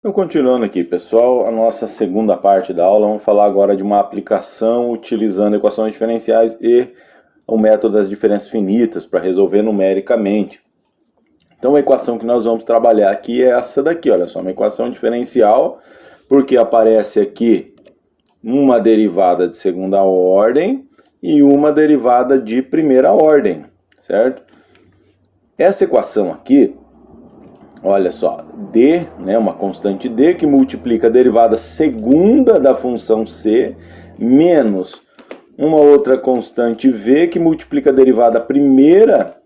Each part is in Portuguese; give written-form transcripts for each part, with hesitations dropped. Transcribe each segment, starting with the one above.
Então, continuando aqui, pessoal, a nossa segunda parte da aula, vamos falar agora de uma aplicação utilizando equações diferenciais e o método das diferenças finitas para resolver numericamente. Então, a equação que nós vamos trabalhar aqui é essa daqui, olha só, uma equação diferencial, porque aparece aqui uma derivada de segunda ordem e uma derivada de primeira ordem, certo? Essa equação aqui, olha só, d, né, uma constante d que multiplica a derivada segunda da função c menos uma outra constante v que multiplica a derivada primeira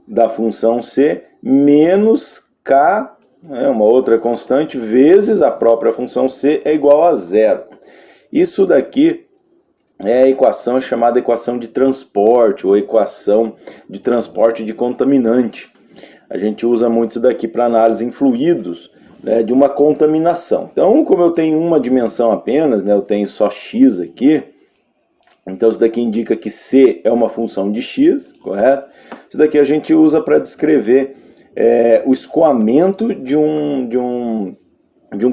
da função c menos k, né, uma outra constante, vezes a própria função c é igual a zero. Isso daqui é a equação chamada equação de transporte ou equação de transporte de contaminante. A gente usa muito isso daqui para análise em fluidos, né, de uma contaminação. Então, como eu tenho uma dimensão apenas, né, eu tenho só x aqui, então isso daqui indica que c é uma função de x, correto? Isso daqui a gente usa para descrever o escoamento de um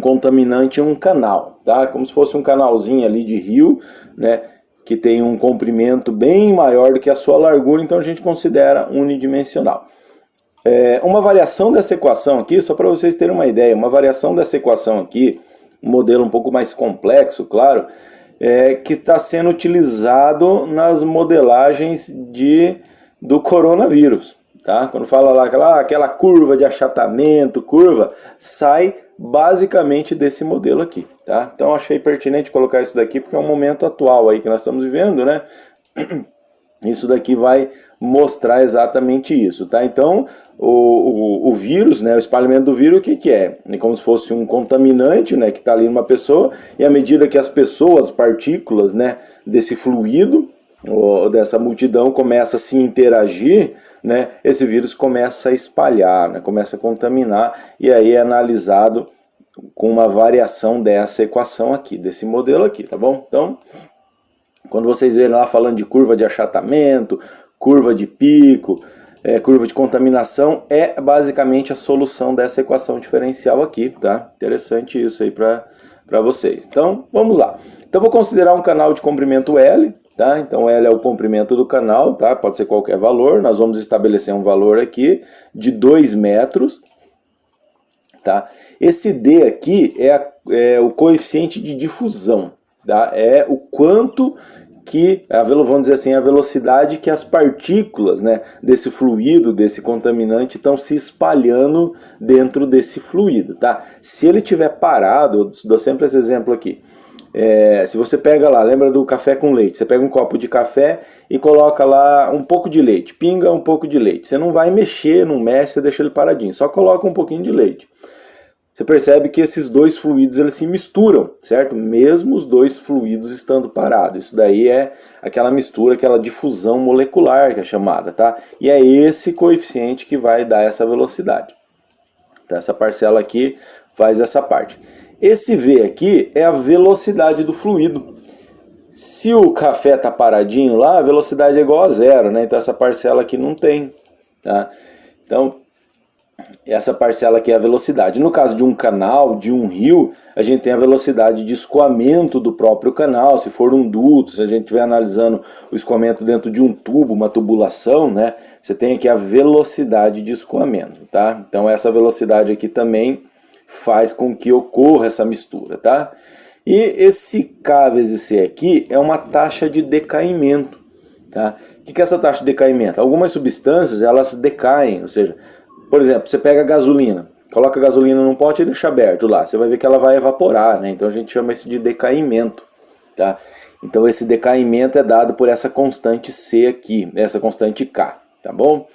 contaminante em um canal, tá? Como se fosse um canalzinho ali de rio, né, que tem um comprimento bem maior do que a sua largura, então a gente considera unidimensional. Uma variação dessa equação aqui, só para vocês terem uma ideia, uma variação dessa equação aqui, um modelo um pouco mais complexo, claro, que está sendo utilizado nas modelagens do coronavírus, tá? Quando fala lá aquela curva de achatamento, sai basicamente desse modelo aqui, tá? Então achei pertinente colocar isso daqui porque é um momento atual aí que nós estamos vivendo, né? Isso daqui vai mostrar exatamente isso, tá? Então, o vírus, né, o espalhamento do vírus, o que é? É como se fosse um contaminante, né, que está ali numa pessoa, e à medida que as pessoas, partículas, né, desse fluido, ou dessa multidão, começa a se interagir, né, esse vírus começa a espalhar, né, começa a contaminar, e aí é analisado com uma variação dessa equação aqui, desse modelo aqui, tá bom? Então, quando vocês verem lá falando de curva de achatamento, curva de pico, curva de contaminação, é basicamente a solução dessa equação diferencial aqui, tá? Interessante isso aí para vocês. Então, vamos lá. Então, vou considerar um canal de comprimento L, tá? Então, L é o comprimento do canal, tá? Pode ser qualquer valor. Nós vamos estabelecer um valor aqui de 2 metros, tá? Esse D aqui é o coeficiente de difusão, tá? É o quanto que, vamos dizer assim, a velocidade que as partículas, né, desse fluido, desse contaminante, estão se espalhando dentro desse fluido, tá? Se ele estiver parado, eu dou sempre esse exemplo aqui, se você pega lá, lembra do café com leite, você pega um copo de café e coloca lá um pouco de leite, pinga um pouco de leite, você não vai mexer, não mexe, você deixa ele paradinho, só coloca um pouquinho de leite. Você percebe que esses dois fluidos eles se misturam, certo? Mesmo os dois fluidos estando parados. Isso daí é aquela mistura, aquela difusão molecular que é chamada, tá? E é esse coeficiente que vai dar essa velocidade. Então, essa parcela aqui faz essa parte. Esse V aqui é a velocidade do fluido. Se o café está paradinho lá, a velocidade é igual a zero, né? Então essa parcela aqui não tem, tá? Então, essa parcela aqui é a velocidade. No caso de um canal, de um rio, a gente tem a velocidade de escoamento do próprio canal. Se for um duto, se a gente estiver analisando o escoamento dentro de um tubo, uma tubulação, né, você tem aqui a velocidade de escoamento, tá? Então essa velocidade aqui também faz com que ocorra essa mistura, tá? E esse K vezes C aqui é uma taxa de decaimento, tá? O que é essa taxa de decaimento? Algumas substâncias, elas decaem, ou seja, por exemplo, você pega a gasolina, coloca a gasolina num pote e deixa aberto lá, você vai ver que ela vai evaporar, né? Então a gente chama isso de decaimento, tá? Então esse decaimento é dado por essa constante C aqui, essa constante K, tá bom?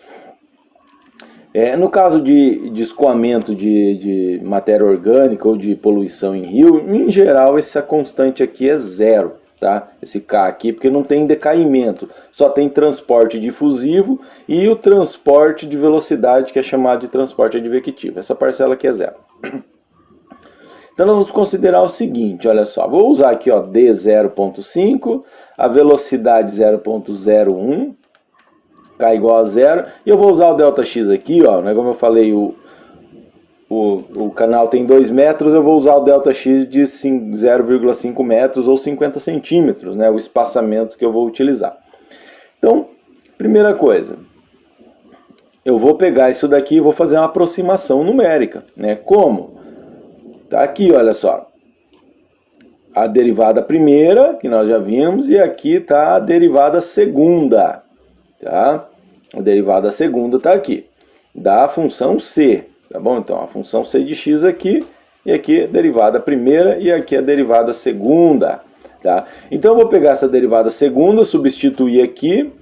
No caso de escoamento de matéria orgânica ou de poluição em rio, em geral essa constante aqui é zero. Tá? Esse K aqui, porque não tem decaimento, só tem transporte difusivo e o transporte de velocidade, que é chamado de transporte advectivo. Essa parcela aqui é zero. Então nós vamos considerar o seguinte, olha só, vou usar aqui ó, D 0.5, a velocidade 0.01, K igual a zero, e eu vou usar o ΔX aqui, ó, né, como eu falei, o canal tem 2 metros, eu vou usar o ΔX de 0,5 metros ou 50 centímetros, né, o espaçamento que eu vou utilizar. Então, primeira coisa, eu vou pegar isso daqui e vou fazer uma aproximação numérica, né? Como? Tá aqui, olha só. A derivada primeira, que nós já vimos, e aqui está a derivada segunda, tá? A derivada segunda está aqui, da função c, tá bom? Então, a função c de x aqui, e aqui a derivada primeira, e aqui a derivada segunda, tá? Então, eu vou pegar essa derivada segunda, substituir aqui,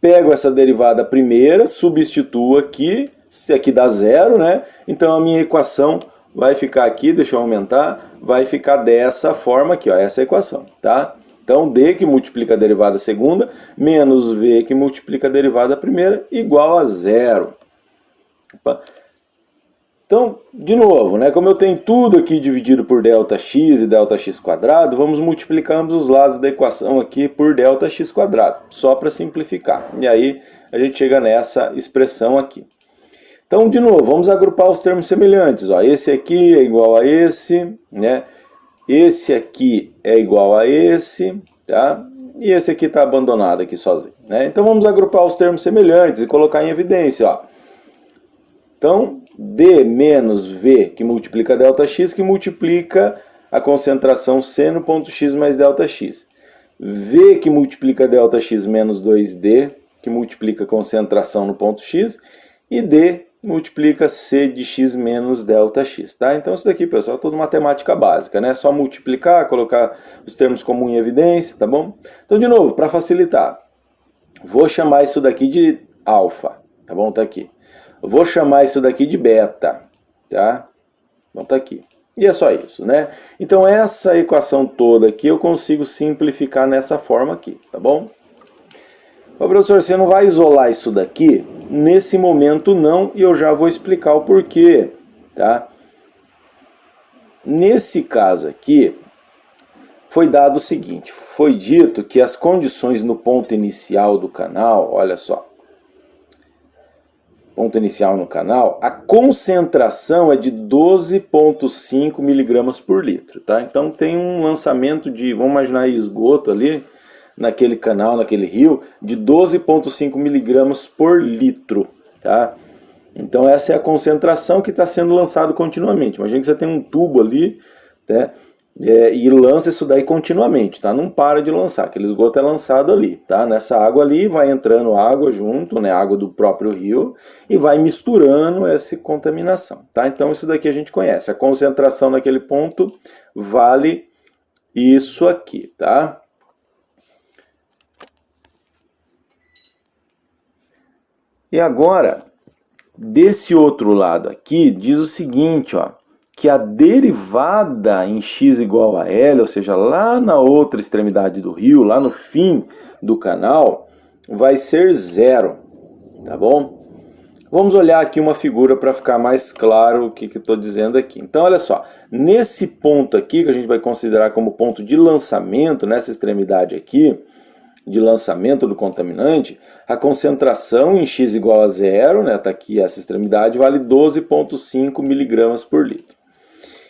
pego essa derivada primeira, substituo aqui, aqui dá zero, né? Então, a minha equação vai ficar aqui, deixa eu aumentar, vai ficar dessa forma aqui, ó, essa é a equação, tá? Então, d que multiplica a derivada segunda, menos v que multiplica a derivada primeira, igual a zero. Opa. Então, de novo, né, como eu tenho tudo aqui dividido por ΔX e ΔX², vamos multiplicar ambos os lados da equação aqui por ΔX², só para simplificar. E aí, a gente chega nessa expressão aqui. Então, de novo, vamos agrupar os termos semelhantes. Ó. Esse aqui é igual a esse, né? Esse aqui é igual a esse, tá? E esse aqui está abandonado aqui sozinho, né? Então, vamos agrupar os termos semelhantes e colocar em evidência, ó. Então, D menos V, que multiplica ΔX, que multiplica a concentração C no ponto X mais ΔX. V, que multiplica ΔX menos 2D, que multiplica a concentração no ponto X. E D, multiplica C de x menos ΔX, tá? Então isso daqui, pessoal, é tudo matemática básica, né? Só multiplicar, colocar os termos comuns em evidência, tá bom? Então, de novo, para facilitar, vou chamar isso daqui de alfa, tá bom? Tá aqui. Vou chamar isso daqui de beta, tá? Então tá aqui. E é só isso, né? Então essa equação toda aqui eu consigo simplificar nessa forma aqui, tá bom? Ô, professor, você não vai isolar isso daqui? Nesse momento não, e eu já vou explicar o porquê, tá? Nesse caso aqui, foi dado o seguinte, foi dito que as condições no ponto inicial do canal, olha só, ponto inicial no canal, a concentração é de 12,5 miligramas por litro, tá? Então tem um lançamento de, vamos imaginar esgoto ali, naquele canal, naquele rio, de 12,5 miligramas por litro, tá? Então essa é a concentração que está sendo lançado continuamente. Imagina que você tem um tubo ali, né? E lança isso daí continuamente, tá? Não para de lançar, aquele esgoto é lançado ali, tá? Nessa água ali vai entrando água junto, né? Água do próprio rio, e vai misturando essa contaminação, tá? Então isso daqui a gente conhece. A concentração naquele ponto vale isso aqui, tá? E agora, desse outro lado aqui, diz o seguinte, ó, que a derivada em x igual a L, ou seja, lá na outra extremidade do rio, lá no fim do canal, vai ser zero, tá bom? Vamos olhar aqui uma figura para ficar mais claro o que eu estou dizendo aqui. Então, olha só, nesse ponto aqui, que a gente vai considerar como ponto de lançamento, nessa extremidade aqui, de lançamento do contaminante, a concentração em x igual a zero, né, tá aqui essa extremidade, vale 12,5 miligramas por litro.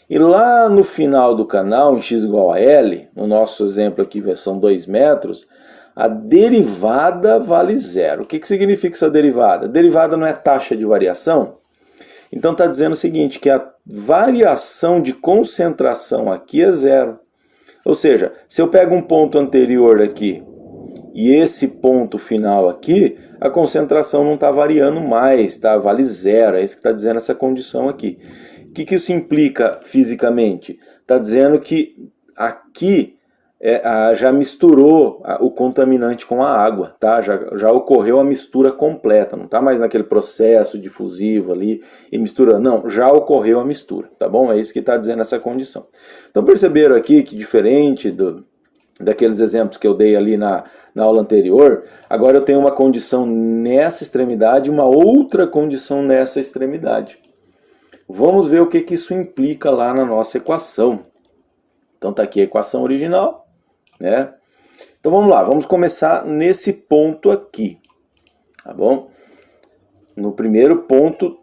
E lá no final do canal, em x igual a L, no nosso exemplo aqui, versão 2 metros, a derivada vale zero. O que significa essa derivada? A derivada não é taxa de variação? Então está dizendo o seguinte, que a variação de concentração aqui é zero. Ou seja, se eu pego um ponto anterior aqui, e esse ponto final aqui, a concentração não está variando mais, tá? Vale zero, é isso que está dizendo essa condição aqui. O que isso implica fisicamente? Está dizendo que aqui já misturou o contaminante com a água, tá? Já ocorreu a mistura completa, não está mais naquele processo difusivo ali e misturando, não, já ocorreu a mistura, tá bom? É isso que está dizendo essa condição. Então perceberam aqui que diferente daqueles exemplos que eu dei ali na aula anterior, agora eu tenho uma condição nessa extremidade e uma outra condição nessa extremidade. Vamos ver o que isso implica lá na nossa equação. Então está aqui a equação original, né? Então vamos lá, vamos começar nesse ponto aqui, tá bom? No primeiro ponto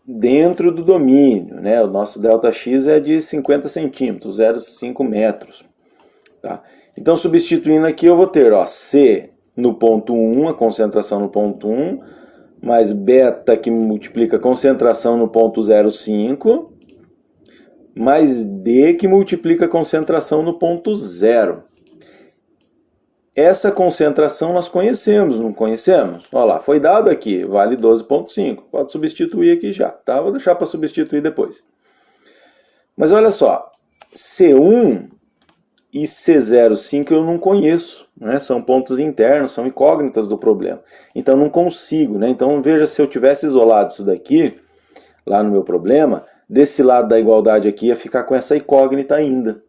dentro do domínio, né? O nosso ΔX é de 50 centímetros, 0,5 metros. Tá? Então, substituindo aqui, eu vou ter, ó, C no ponto 1, a concentração no ponto 1, mais beta que multiplica a concentração no ponto 0,5, mais D que multiplica a concentração no ponto 0. Essa concentração nós conhecemos, não conhecemos? Olha lá, foi dado aqui, vale 12,5. Pode substituir aqui já, tá? Vou deixar para substituir depois. Mas olha só, C1 e C05 eu não conheço, né? São pontos internos, são incógnitas do problema. Então não consigo, né? Então veja, se eu tivesse isolado isso daqui, lá no meu problema, desse lado da igualdade aqui ia ficar com essa incógnita ainda,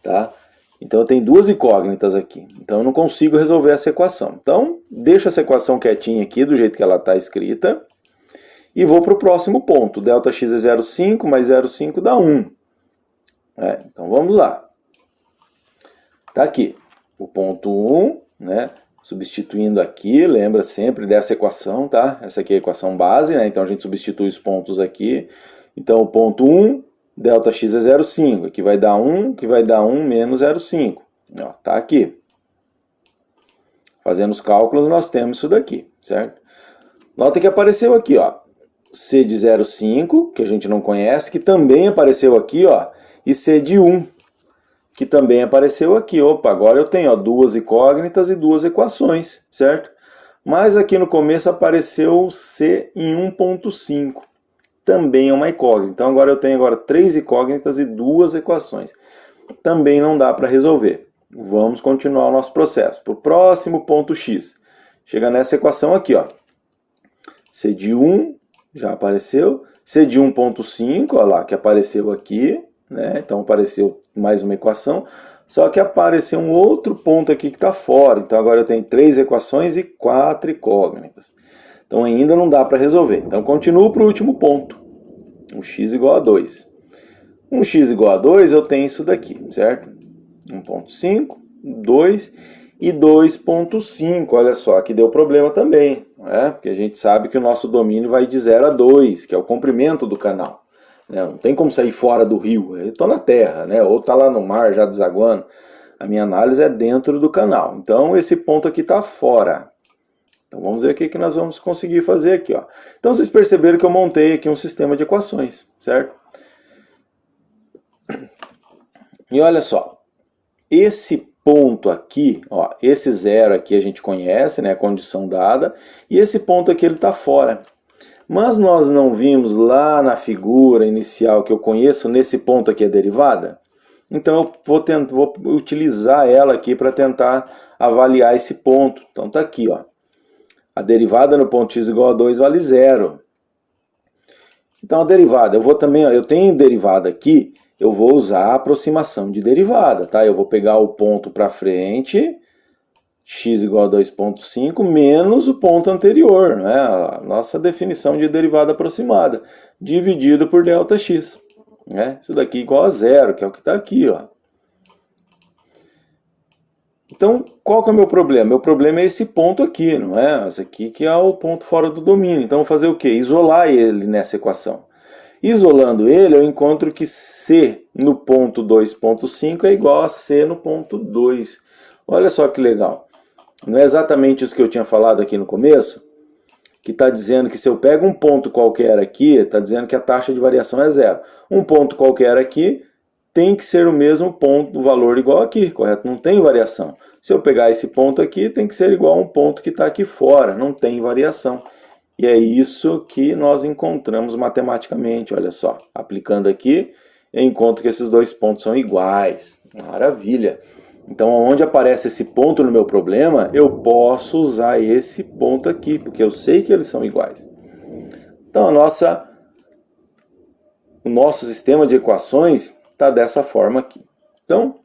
tá? Então eu tenho duas incógnitas aqui, então eu não consigo resolver essa equação. Então deixa essa equação quietinha aqui, do jeito que ela está escrita, e vou para o próximo ponto. ΔX é 0,5 mais 0,5 dá 1. Então vamos lá. Está aqui o ponto 1, né? Substituindo aqui, lembra sempre dessa equação, tá? Essa aqui é a equação base, né? Então a gente substitui os pontos aqui. Então o ponto 1, ΔX é 0,5, aqui vai dar 1, que vai dar 1 menos 0,5. Tá aqui. Fazendo os cálculos, nós temos isso daqui, certo? Nota que apareceu aqui, ó, C de 0,5, que a gente não conhece, que também apareceu aqui, ó, e C de 1, que também apareceu aqui. Opa, agora eu tenho, ó, duas incógnitas e duas equações, certo? Mas aqui no começo apareceu C em 1,5. Também é uma incógnita. Então agora eu tenho três incógnitas e duas equações. Também não dá para resolver. Vamos continuar o nosso processo. Para o próximo ponto X. Chega nessa equação aqui, ó. C de 1 já apareceu. C de 1,5, olha lá, que apareceu aqui, né? Então apareceu mais uma equação. Só que apareceu um outro ponto aqui que está fora. Então agora eu tenho 3 equações e 4 incógnitas. Então ainda não dá para resolver. Então continuo para o último ponto. Um x igual a 2. Um x igual a 2 eu tenho isso daqui, certo? 1,5, 2 e 2,5. Olha só, que deu problema também, né? Porque a gente sabe que o nosso domínio vai de 0 a 2, que é o comprimento do canal. Não tem como sair fora do rio, eu estou na terra, né? Ou está lá no mar já desaguando. A minha análise é dentro do canal. Então esse ponto aqui está fora. Então vamos ver o que nós vamos conseguir fazer aqui, ó. Então vocês perceberam que eu montei aqui um sistema de equações, certo? E olha só, esse ponto aqui, ó, esse zero aqui a gente conhece, né, a condição dada, e esse ponto aqui ele está fora. Mas nós não vimos lá na figura inicial que eu conheço, nesse ponto aqui a derivada? Então eu vou utilizar ela aqui para tentar avaliar esse ponto. Então está aqui, ó. A derivada no ponto x igual a 2 vale 0. Então a derivada, eu tenho derivada aqui, eu vou usar a aproximação de derivada, tá? Eu vou pegar o ponto para frente, x igual a 2,5, menos o ponto anterior, né? A nossa definição de derivada aproximada, dividido por ΔX. Né? Isso daqui igual a 0, que é o que está aqui, ó. Então, qual que é o meu problema? Meu problema é esse ponto aqui, não é? Esse aqui que é o ponto fora do domínio. Então, eu vou fazer o quê? Isolar ele nessa equação. Isolando ele, eu encontro que C no ponto 2,5 é igual a C no ponto 2. Olha só que legal. Não é exatamente isso que eu tinha falado aqui no começo? Que está dizendo que se eu pego um ponto qualquer aqui, está dizendo que a taxa de variação é 0. Um ponto qualquer aqui tem que ser o mesmo ponto, o valor igual aqui, correto? Não tem variação. Se eu pegar esse ponto aqui, tem que ser igual a um ponto que está aqui fora, não tem variação. E é isso que nós encontramos matematicamente, olha só. Aplicando aqui, eu encontro que esses dois pontos são iguais. Maravilha! Então, onde aparece esse ponto no meu problema, eu posso usar esse ponto aqui, porque eu sei que eles são iguais. Então, o nosso sistema de equações está dessa forma aqui. Então,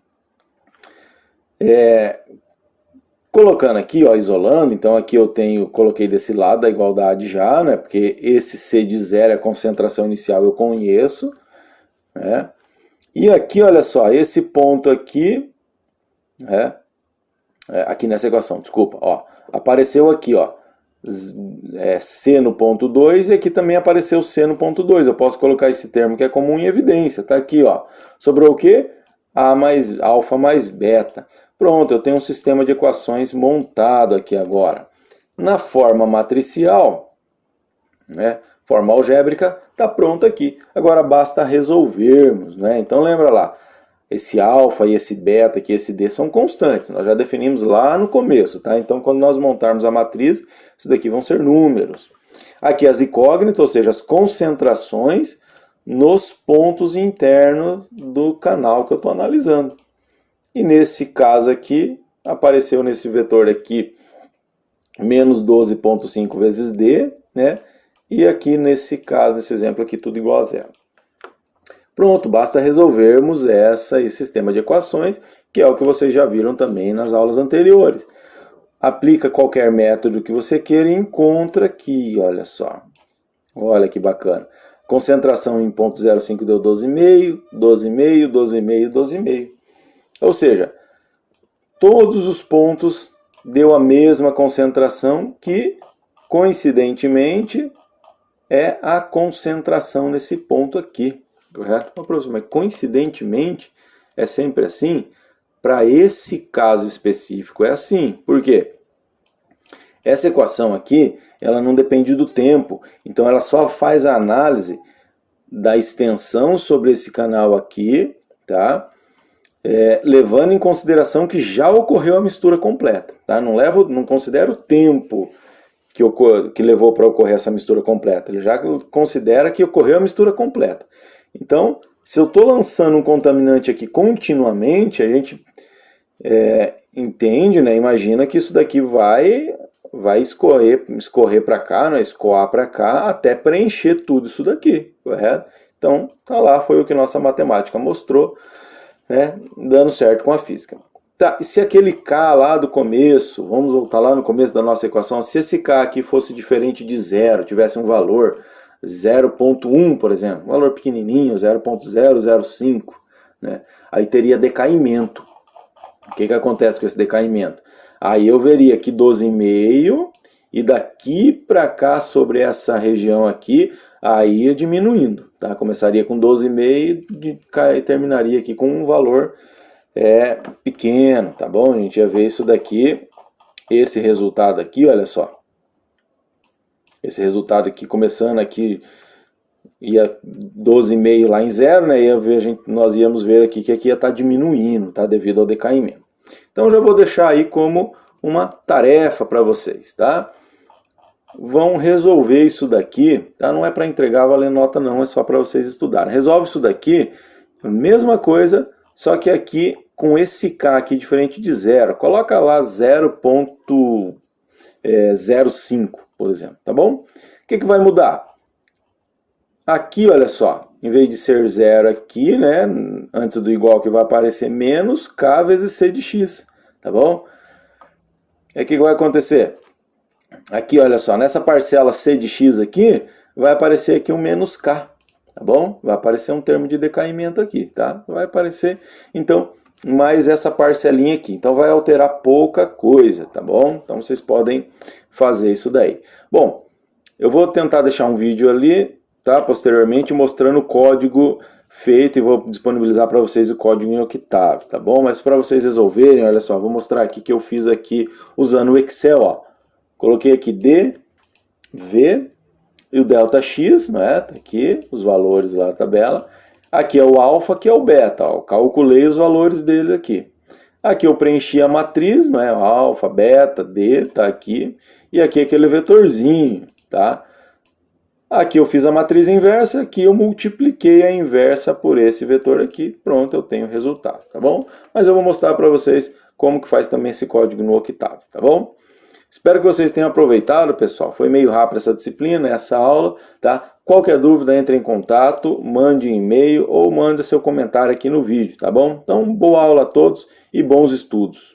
colocando aqui, ó, isolando, então aqui eu coloquei desse lado da igualdade já, né, porque esse C de 0 é a concentração inicial, eu conheço, né, e aqui, olha só, esse ponto aqui, aqui nessa equação, desculpa, ó, apareceu aqui, ó, C no ponto 2 e aqui também apareceu C no ponto 2. Eu posso colocar esse termo que é comum em evidência. Está aqui, ó. Sobrou o quê? A mais alfa mais beta. Pronto, eu tenho um sistema de equações montado aqui agora. Na forma matricial, né? Forma algébrica, está pronto aqui. Agora basta resolvermos, né? Então lembra lá, esse alfa e esse beta aqui, esse D são constantes. Nós já definimos lá no começo, tá? Então quando nós montarmos a matriz, isso daqui vão ser números. Aqui as incógnitas, ou seja, as concentrações nos pontos internos do canal que eu estou analisando. E nesse caso aqui, apareceu nesse vetor aqui, menos 12,5 vezes D, né? E aqui nesse caso, nesse exemplo aqui, tudo igual a zero. Pronto, basta resolvermos esse sistema de equações, que é o que vocês já viram também nas aulas anteriores. Aplica qualquer método que você queira e encontra aqui, olha só. Olha que bacana. Concentração em 0,05 deu 12,5, 12,5, 12,5, 12,5. Ou seja, todos os pontos deu a mesma concentração que, coincidentemente, é a concentração nesse ponto aqui. Correto? Então, professor, mas coincidentemente é sempre assim? Para esse caso específico é assim. Por quê? Essa equação aqui, ela não depende do tempo. Então ela só faz a análise da extensão sobre esse canal aqui, tá? Levando em consideração que já ocorreu a mistura completa. Tá? Não considera o tempo que levou para ocorrer essa mistura completa. Ele já considera que ocorreu a mistura completa. Então, se eu estou lançando um contaminante aqui continuamente, a gente entende, né, imagina que isso daqui vai escorrer para cá, né, escoar para cá, até preencher tudo isso daqui, correto? Então, tá lá, foi o que nossa matemática mostrou, né, dando certo com a física. Tá, e se aquele K lá do começo, vamos voltar lá no começo da nossa equação, se esse K aqui fosse diferente de zero, tivesse um valor 0,1, por exemplo, um valor pequenininho, 0,005, né? Aí teria decaimento. O que acontece com esse decaimento? Aí eu veria aqui 12,5 e daqui para cá, sobre essa região aqui, aí ia diminuindo, tá? Começaria com 12,5 e terminaria aqui com um valor pequeno, tá bom? A gente ia ver isso daqui, esse resultado aqui, olha só. Esse resultado aqui, começando aqui, ia 12,5 lá em zero, né? Nós íamos ver aqui que aqui ia estar diminuindo, tá? Devido ao decaimento. Então já vou deixar aí como uma tarefa para vocês, tá? Vão resolver isso daqui, tá? Não é para entregar valendo nota não, é só para vocês estudarem. Resolve isso daqui, mesma coisa, só que aqui com esse K aqui diferente de zero. Coloca lá 0,05, por exemplo, tá bom? O que vai mudar? Aqui, olha só, em vez de ser zero aqui, né, antes do igual que vai aparecer menos K vezes C de X, tá bom? E o que vai acontecer? Aqui, olha só, nessa parcela C de X aqui, vai aparecer aqui um menos K, tá bom? Vai aparecer um termo de decaimento aqui, tá? Vai aparecer, então, mais essa parcelinha aqui. Então vai alterar pouca coisa, tá bom? Então vocês podem fazer isso daí. Bom, eu vou tentar deixar um vídeo ali, tá? Posteriormente mostrando o código feito e vou disponibilizar para vocês o código em octave, tá bom? Mas para vocês resolverem, olha só, vou mostrar aqui que eu fiz aqui usando o Excel, ó. Coloquei aqui D, V e o delta X, né? Tá aqui os valores lá da tabela. Aqui é o alfa, aqui é o beta, ó. Calculei os valores dele aqui. Aqui eu preenchi a matriz, né? Alfa, beta, D, tá aqui. E aqui aquele vetorzinho, tá? Aqui eu fiz a matriz inversa, aqui eu multipliquei a inversa por esse vetor aqui. Pronto, eu tenho o resultado, tá bom? Mas eu vou mostrar para vocês como que faz também esse código no octave, tá bom? Espero que vocês tenham aproveitado, pessoal. Foi meio rápido essa disciplina, essa aula, tá? Qualquer dúvida, entre em contato, mande um e-mail ou mande seu comentário aqui no vídeo, tá bom? Então, boa aula a todos e bons estudos.